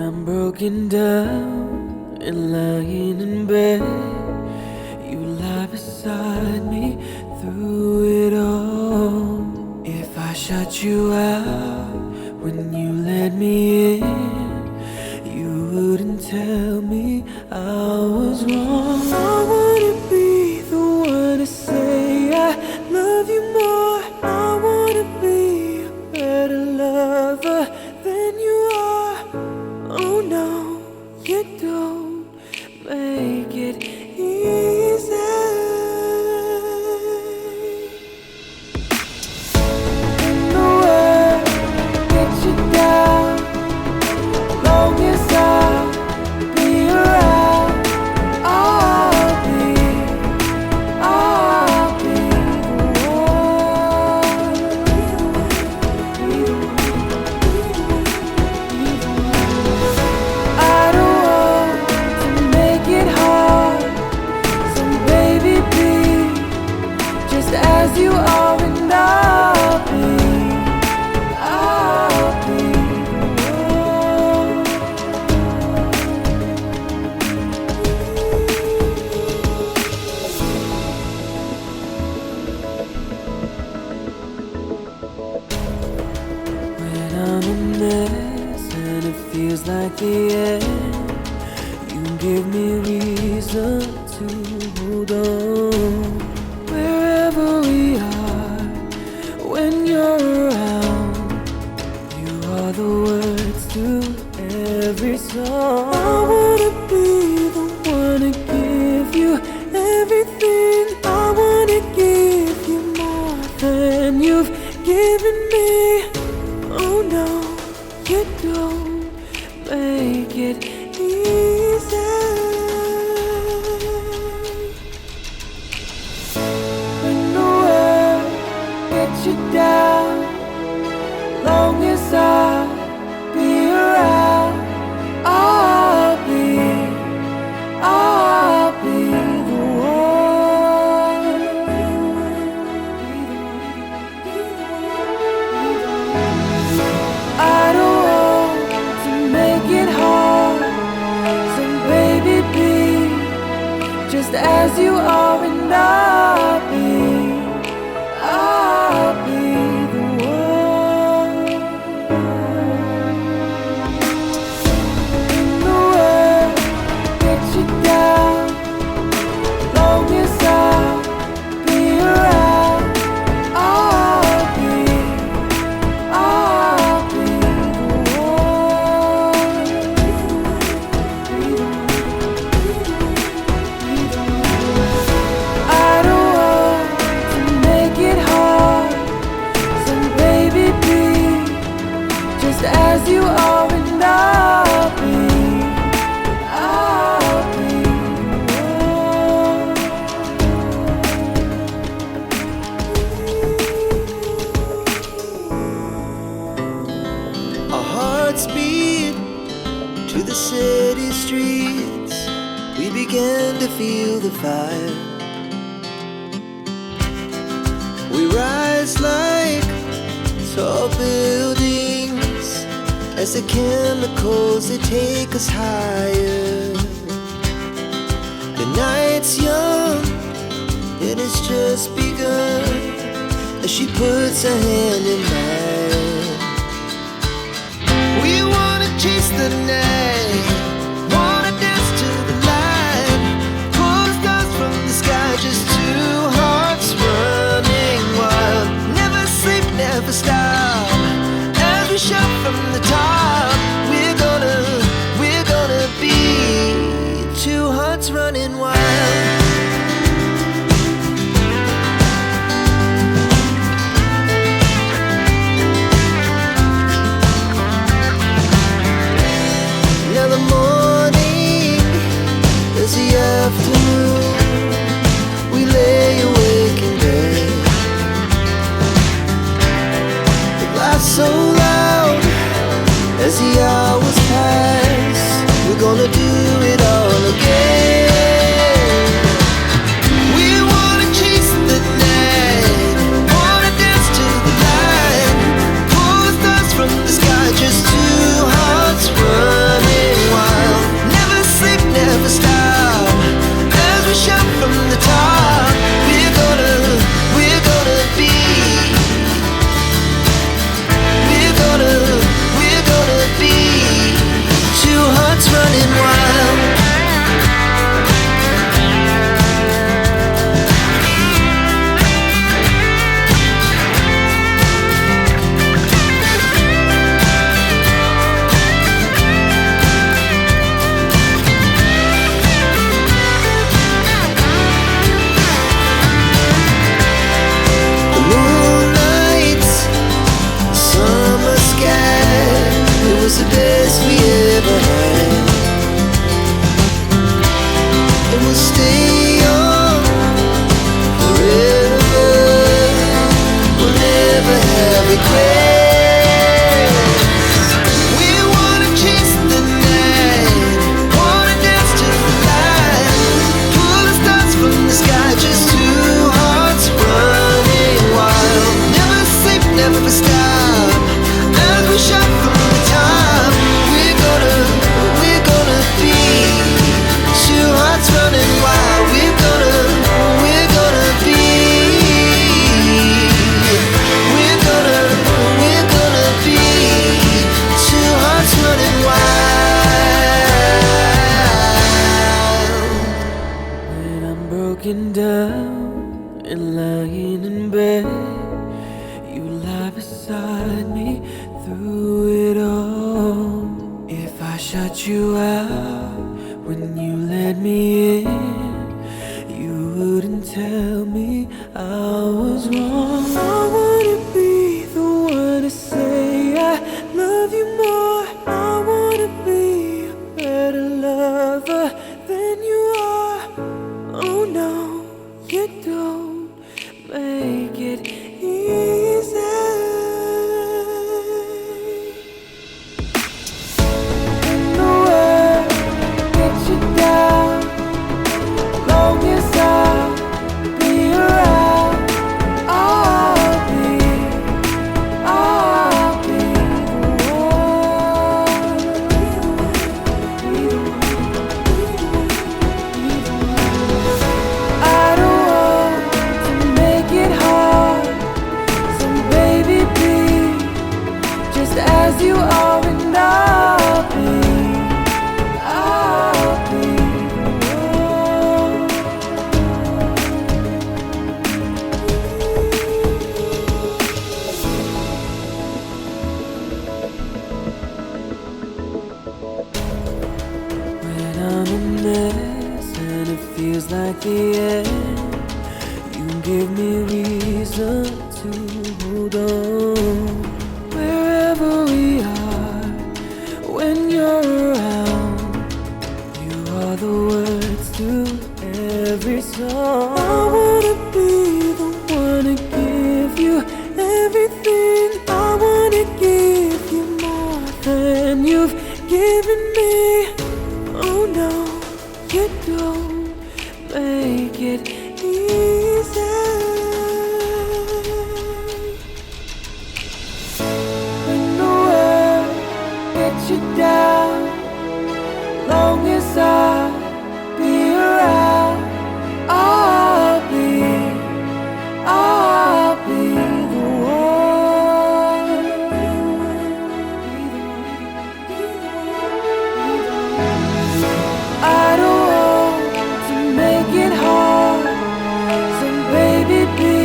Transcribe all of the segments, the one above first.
I'm broken down and lying in bed, you lie beside me through it all. If I shut you out when you let me in, you wouldn't tell me I was wrong. I wanna be the one to say I love you more. I wanna be a better lover than you are. Oh no, you don't make it easy. When the world gets you down, long as I'll be around, I'll be the one. I don't want to make it hard, so baby be just as you are, and I'll be the one. When I'm a mess and it feels like the end, you give me reason to hold on. Wherever we are, when you're around, you are the words to every song. I wanna be the one to give you everything. I wanna give you more than you've given me. Oh no, you don't make it easy. When the world gets you down, long as I'll be around, I'll be the one. I don't want to make it hard, so baby be just as you are, and I'll be the one. When the world gets you down, long as I'll be around, I'll be the one. I don't want to make it hard, so baby be just as you are, and I'll be Our hearts beat to the city streets. We began to feel the fire. We rise like tall buildings as the chemicals, they take us higher. The night's young and it's just begun as she puts her hand in mine. We wanna chase the night, wanna dance to the light, pull stars from the sky, just two hearts running wild. Never sleep, never stop, as we shout from the top. We're gonna be two hearts running wild. Now the morning is the afternoon. We lay awake in bed. The laugh so loud as the hours pass. We're gonna do it all again. We wanna chase the night, wanna dance to the light, pull stars from the sky, just two hearts running broken down and lying in bed. You lie beside me through it all. If I shut you out when you let me in, you wouldn't tell me I was wrong. I wanna be the one to say I love you more. I wanna be a better lover than you are. Oh no, you don't make it easy. When the world gets you down, long as I'll be around, I'll be the one. I don't want to make it hard, so baby be just as you are, and I'll be the one. When I'm a mess and it feels like the end, you give me reason to hold on. Wherever we are, when you're around, you are the words to every song. I wanna be the one to give you everything. I wanna give you more than you've given me. Oh no, you don't make it easy. When the world gets you down, long as I'll be around, I'll be the one. I don't want to make it hard, so baby be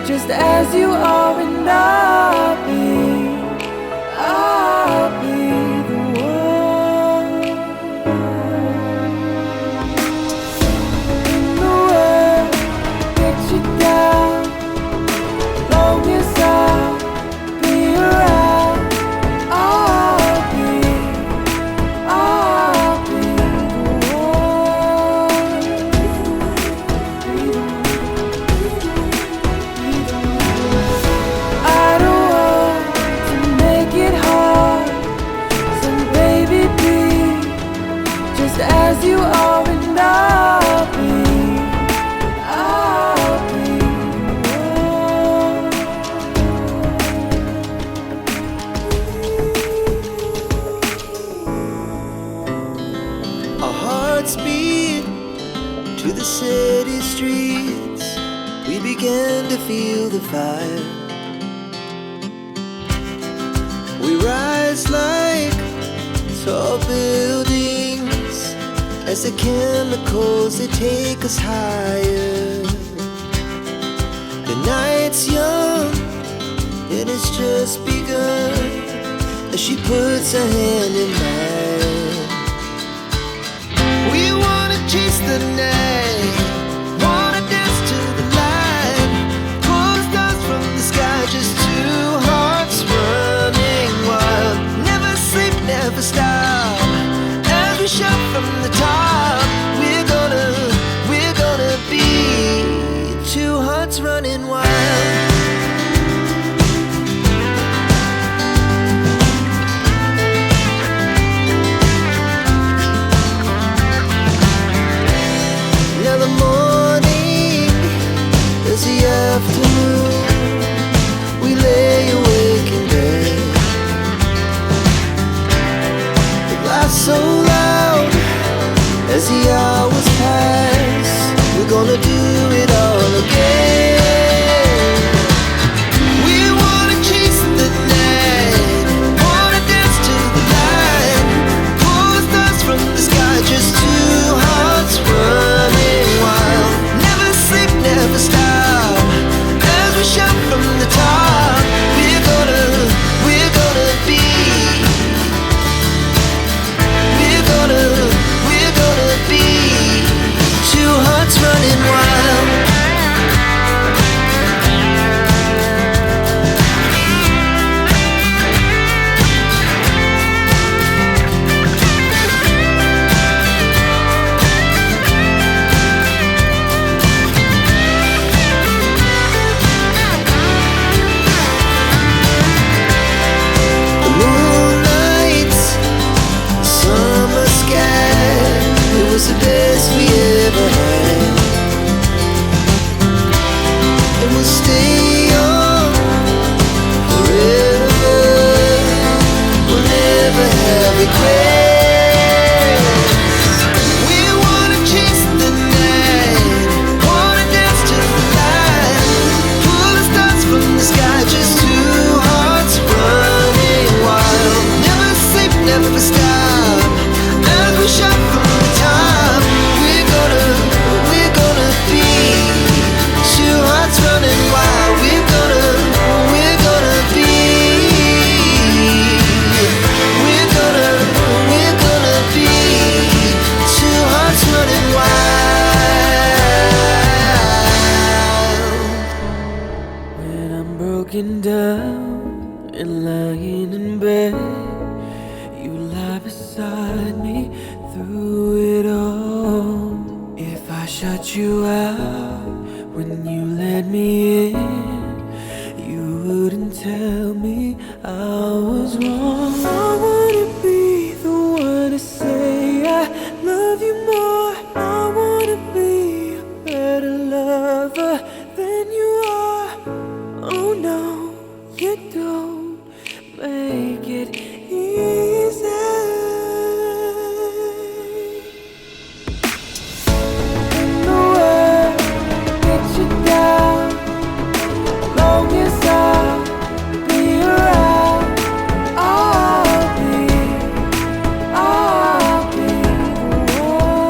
just as you are, and I'll be the one. When the world gets you down, long as I'll be around, I'll be the one. I don't want to make it hard, so baby be just as you are, and I'll be Our hearts beat to the city streets. We began to feel the fire. We rise like tall buildings as the chemicals, they take us higher. The night's young and it's just begun as she puts her hand in mine. We wanna chase the night, wanna dance to the light, pull stars from the sky, just two hearts running wild. Never sleep, never stop, as we shout from the top. We're gonna be two hearts running wild. Now the morning is the afternoon. We lay awake in bed. The laughs so loud as the hours pass. We're gonna do it all again. We wanna chase the night, wanna dance to the light, pull stars from the sky, just two hearts running wild. regrets. We wanna chase the night, wanna dance to the light, pull the stars from the sky, just two hearts running wild. Never sleep, never stop, as we shout from the top. We're gonna be two hearts running wild. We're gonna be. We're gonna be two hearts running wild. When I'm broken down and lying in bed, you lie beside me through it all. If I shut you out when you let me in, you wouldn't tell me I was wrong. I wanna be the one to say I love you more. I wanna be a better lover than you are. Oh no, you don't make it easy. When the world gets you down, long as I'll be around, I'll be the one.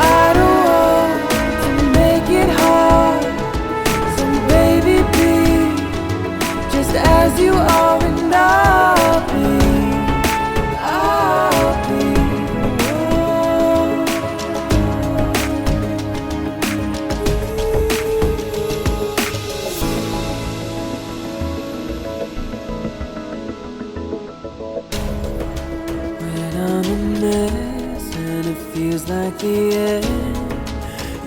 I don't want to make it hard, so baby be just as you are, and I'll be the one. When I'm a mess and it feels like the end,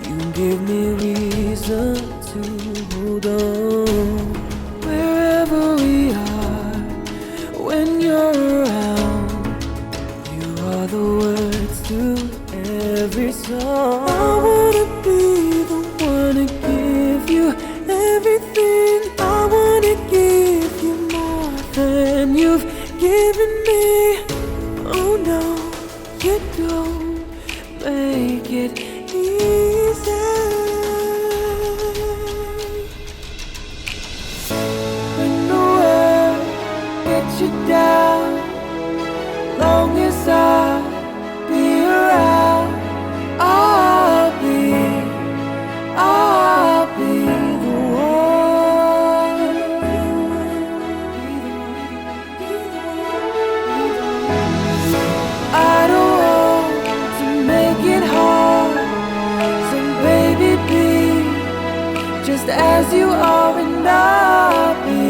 you give me reason to hold on. Wherever we are, when you're around, you are the words to every song. I wanna be the one to give you everything. I wanna give you more than you've given me. Oh no, you don't make it easy. When the world gets you down, long as I'll be around, I'll be the one. I don't want to make it hard, so baby be just as you are, and I'll be